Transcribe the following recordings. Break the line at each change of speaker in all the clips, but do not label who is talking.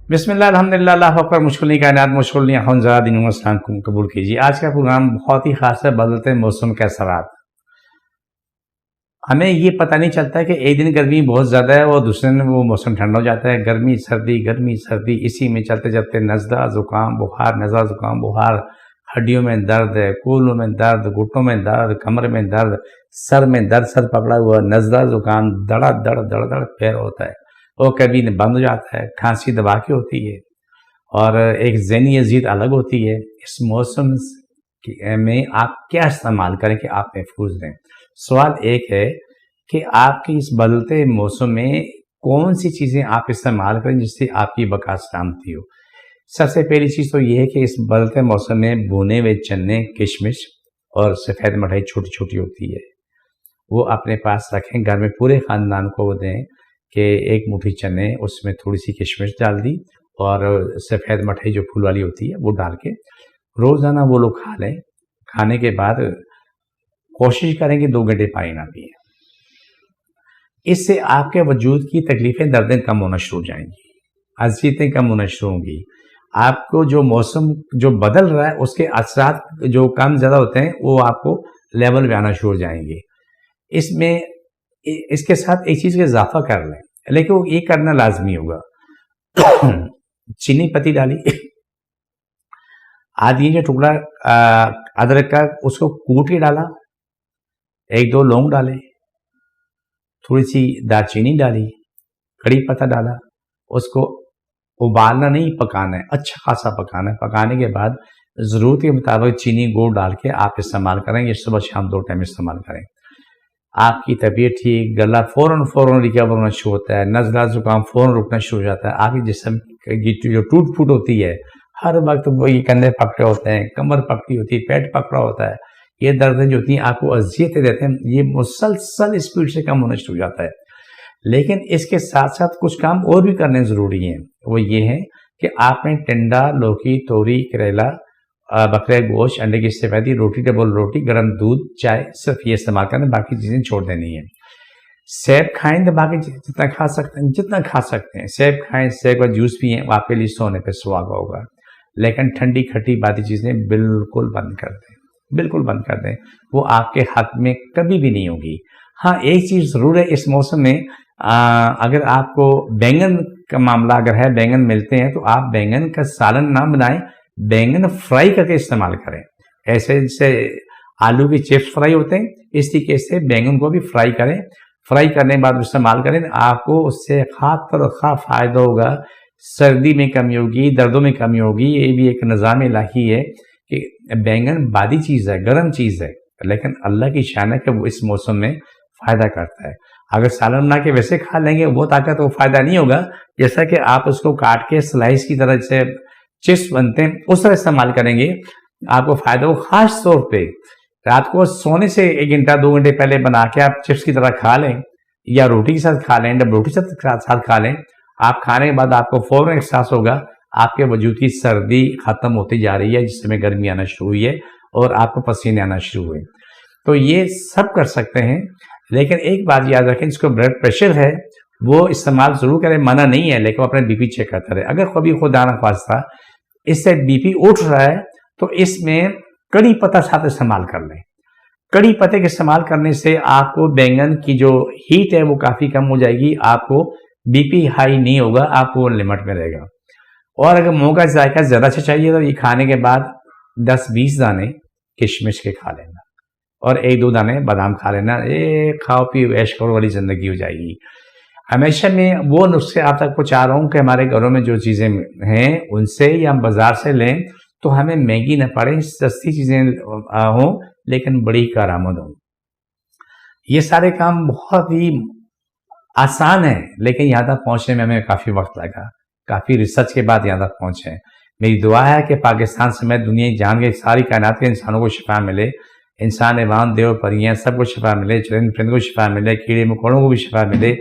بسم اللہ الحمدللہ اللہ اکبر مشکل نہیں کائنات مشکل نہیں خنزہ دین اسلام کو قبول کیجیے۔ آج کا پروگرام بہت ہی خاص ہے، بدلتے موسم کے اثرات۔ ہمیں یہ پتہ نہیں چلتا کہ ایک دن گرمی بہت زیادہ ہے اور دوسرے دن وہ موسم ٹھنڈا ہو جاتا ہے، گرمی سردی، اسی میں چلتے چلتے نزلہ زکام بخار، نزلہ زکام بخار، ہڈیوں میں درد ہے، کولوں میں درد، گھٹنوں میں درد، کمر میں درد، سر میں درد، سر پکڑا ہوا، نزلہ زکام دڑ دڑ پیر ہوتا ہے، وہ کبھی بند ہو جاتا ہے، کھانسی دبا کے ہوتی ہے اور ایک ذہنی اذیت الگ ہوتی ہے۔ اس موسم میں آپ کیا استعمال کریں کہ آپ محفوظ رہیں؟ سوال ایک ہے کہ آپ کی اس بدلتے موسم میں کون سی چیزیں آپ استعمال کریں جس سے آپ کی بقا سلامتی ہو۔ سب سے پہلی چیز تو یہ ہے کہ اس بدلتے موسم میں بھنے ہوئے چنے، کشمش اور سفید مٹھائی چھوٹی چھوٹی ہوتی ہے، وہ اپنے پاس رکھیں، گھر میں پورے خاندان کو وہ دیں کہ ایک مٹھی چنے، اس میں تھوڑی سی کشمش ڈال دی اور سفید مٹھائی جو پھول والی ہوتی ہے وہ ڈال کے روزانہ وہ لوگ کھا لیں۔ کھانے کے بعد کوشش کریں کہ 2 گھنٹے پانی نہ پئیں۔ اس سے آپ کے وجود کی تکلیفیں، دردیں کم ہونا شروع ہو جائیں گی، اذیتیں کم ہونا شروع ہوں گی۔ آپ کو جو موسم جو بدل رہا ہے اس کے اثرات جو کم زیادہ ہوتے ہیں وہ آپ کو لیول پہ آنا شروع ہو جائیں گے۔ اس کے ساتھ ایک چیز کا اضافہ کر لیں، لیکن وہ یہ کرنا لازمی ہوگا۔ چینی پتی ڈالی، آدھی جو ٹکڑا ادرک کا اس کو کوٹ کے ڈالا، 1-2 لونگ ڈالے، تھوڑی سی دار چینی ڈالی، کڑی پتہ ڈالا، اس کو ابالنا نہیں پکانا ہے، اچھا خاصا پکانا ہے۔ پکانے کے بعد ضرورت کے مطابق چینی گڑ ڈال کے آپ استعمال کریں، یہ صبح شام 2 ٹائم استعمال کریں۔ آپ کی طبیعت ٹھیک، گلا فوراً ریکور ہونا شروع ہوتا ہے، نزلہ زکام فوراً رکنا شروع ہو جاتا ہے۔ آپ کی جسم کی جو ٹوٹ پھوٹ ہوتی ہے، ہر وقت وہی کندھے پکڑے ہوتے ہیں، کمر پکڑی ہوتی ہے، پیٹ پکڑا ہوتا ہے، یہ دردیں جو ہوتی ہیں آپ کو اذیتیں دیتے ہیں، یہ مسلسل اسپیڈ سے کم ہونا شروع ہو جاتا ہے۔ لیکن اس کے ساتھ ساتھ کچھ کام اور بھی کرنے ضروری ہیں، وہ یہ ہے کہ آپ نے ٹنڈا، لوکی، توری، کریلا، بکرے گوشت، انڈے کی سفیدی، روٹی، ڈبل روٹی، گرم دودھ، چائے، صرف یہ استعمال کرنا، باقی چیزیں چھوڑ دینی ہیں۔ سیب کھائیں تو باقی جتنا کھا سکتے ہیں سیب کھائیں، سیب کا جوس پئیں، آپ کے لیے سونے پہ سہاگا ہوگا۔ لیکن ٹھنڈی کھٹی باقی چیزیں بالکل بند کر دیں، وہ آپ کے حق میں کبھی بھی نہیں ہوگی۔ ہاں ایک چیز ضرور ہے اس موسم میں، اگر آپ کو بیگن کا معاملہ اگر ہے، بیگن ملتے ہیں تو آپ بیگن کا سالن نہ بنائیں، بیگن فرائی کر کے استعمال کریں۔ ایسے جیسے آلو کے چپس فرائی ہوتے ہیں، اس طریقے سے بیگن کو بھی فرائی کریں، فرائی کرنے کے بعد استعمال کریں، آپ کو اس سے خواہ فائدہ ہوگا۔ سردی میں کمی ہوگی، دردوں میں کمی ہوگی۔ یہ بھی ایک نظام الہی ہے کہ بیگن بادی چیز ہے، گرم چیز ہے، لیکن اللہ کی شان ہے کہ وہ اس موسم میں فائدہ کرتا ہے۔ اگر سالن بنا کے ویسے کھا لیں گے وہ طاقت، وہ فائدہ نہیں ہوگا۔ جیسا کہ آپ اس کو کاٹ کے سلائس کی طرح سے چپس بنتے ہیں اس طرح استعمال کریں گے، آپ کو فائدہ ہو۔ خاص طور پہ رات کو سونے سے 1 گھنٹہ 2 گھنٹے پہلے بنا کے آپ چپس کی طرح کھا لیں، یا روٹی کے ساتھ کھا لیں، ڈب روٹی کے ساتھ کھا لیں۔ آپ کھانے کے بعد آپ کو فوراً احساس ہوگا آپ کے وجود کی سردی ختم ہوتی جا رہی ہے، جس میں گرمی آنا شروع ہوئی ہے اور آپ کو پسینے آنا شروع ہوئے۔ تو یہ سب کر سکتے ہیں، لیکن ایک بات یاد رکھیں، جس کو بلڈ پریشر ہے وہ استعمال ضرور کریں، منع نہیں ہے، لیکن اپنے بی پی چیک کرتا رہے۔ اگر کبھی خدا نخواستہ اس سے بی پی اٹھ رہا ہے تو اس میں کڑی پتہ ساتھ استعمال کر لیں۔ کڑی پتے کے استعمال کرنے سے آپ کو بیگن کی جو ہیٹ ہے وہ کافی کم ہو جائے گی، آپ کو بی پی ہائی نہیں ہوگا، آپ کو لمٹ میں رہے گا۔ اور اگر منہ کا ذائقہ زیادہ سے چاہیے تو یہ کھانے کے بعد 10-20 دانے کشمش کے کھا لینا اور 1-2 دانے بادام کھا لینا، کھاؤ پیو عیش کرو والی زندگی ہو جائے گی۔ ہمیشہ میں وہ نسخے آپ تک پہنچا رہا ہوں کہ ہمارے گھروں میں جو چیزیں ہیں ان سے یا ہم بازار سے لیں تو ہمیں مہنگی نہ پڑے، سستی چیزیں ہوں لیکن بڑی کارآمد ہوں۔ یہ سارے کام بہت ہی آسان ہیں، لیکن یہاں تک پہنچنے میں ہمیں کافی وقت لگا، کافی ریسرچ کے بعد یہاں تک پہنچے ہیں۔ میری دعا ہے کہ پاکستان سمیت دنیا جان کے ساری کائنات کے انسانوں کو شفا ملے، انسان، ایوان، دیو، پریاں سب کو شفا ملے، چرند پرند کو شفا ملے، کیڑے مکوڑوں کو بھی شفا ملے،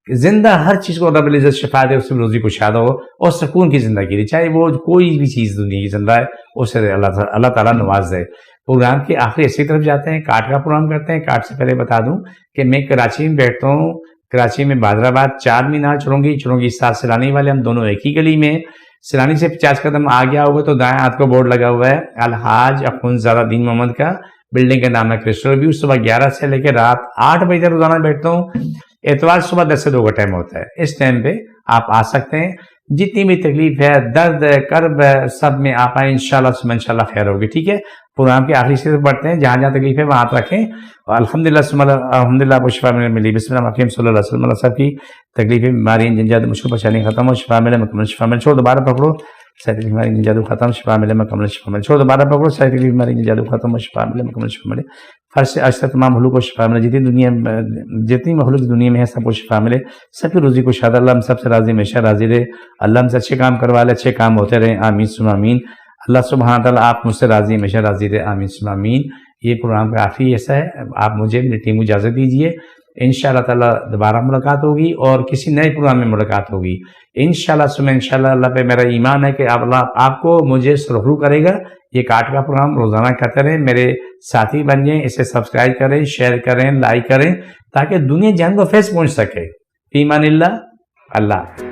زندہ ہر چیز کو رب العزت شفا دے، اس سے روزی کشادہ ہو اور سکون کی زندگی دے، چاہے وہ کوئی بھی چیز دنیا کی زندہ ہے اسے اللہ تعالیٰ نواز دے۔ پروگرام کی آخری اسی طرف جاتے ہیں، کارڈ کا پروگرام کرتے ہیں۔ کارڈ سے پہلے بتا دوں کہ میں کراچی میں بیٹھتا ہوں، کراچی میں بہادر آباد 4 مینار چرونگی ساتھ سیلانی والے، ہم دونوں ایک ہی گلی میں. سیلانی سے 50 قدم آگے آؤ گے تو دائیں ہاتھ کو بورڈ لگا ہوا ہے الحاج اخوندزادہ دین محمد کا. بلڈنگ کا نام ہے کرسٹل ویو. صبح 11 سے لے کے رات 8 بجے تک روزانہ بیٹھتا ہوں. اتوار صبح 10 سے 2 کا ٹائم ہوتا ہے. اس ٹائم پہ آپ آ سکتے ہیں. جتنی بھی تکلیف ہے، درد ہے، کرب ہے، سب میں آپ آئیں، انشاءاللہ خیر ہوگی. ٹھیک ہے. پروگرام کی آخری سے پڑھتے ہیں. جہاں جہاں تکلیف ہے وہاں ہاتھ رکھیں. الحمدللہ آپ کو شفا ملی. بسم اللہ الرحمن الرحیم. صلی اللہ علیہ وسلم. سب کی تکلیفیں، بیماریاں، جنجات، مشکل پریشانی ختم ہو، شفا ملے، مکمل شفا ملے. چھوڑ دوبارہ پکڑو. ساری بیماری جنجات ختم، شفا ملے، مکمل شفا ملے. چھوڑ دوبارہ پکڑو. ساری بیماری جنجات ختم ہو، شفا ملے، مکمل شفا ملے. فرض سے آج تک تمام مخلوق کو شفا ملے. جتنی مخلوق دنیا میں ہے سب کو شفا ملے. سب کی روزی کو شاد. اللہ ہم سب سے راضی، ہمیشہ راضی رہے. اللہ ہم سے اچھے کام کروا لے، اچھے کام ہوتے رہے. آمین ثم آمین. اللہ سبحانہ تعالیٰ آپ مجھ سے راضی، ہمیشہ راضی رہے. آمین ثم آمین. یہ پروگرام کا آخری ایسا ہے. آپ مجھے، میری ٹیم کو اجازت دیجیے. انشاءاللہ تعالیٰ دوبارہ ملاقات ہوگی اور کسی نئے پروگرام میں ملاقات ہوگی. انشاءاللہ ثم انشاءاللہ. اللہ پہ میرا ایمان ہے کہ اللہ آپ کو مجھے سرخرو کرے گا. یہ کاٹ کا پروگرام روزانہ کرتے رہیں، میرے ساتھی بن جائیں. اسے سبسکرائب کریں، شیئر کریں، لائک کریں تاکہ دنیا جہان کو فیض پہنچ سکے. ایمان اللہ. اللہ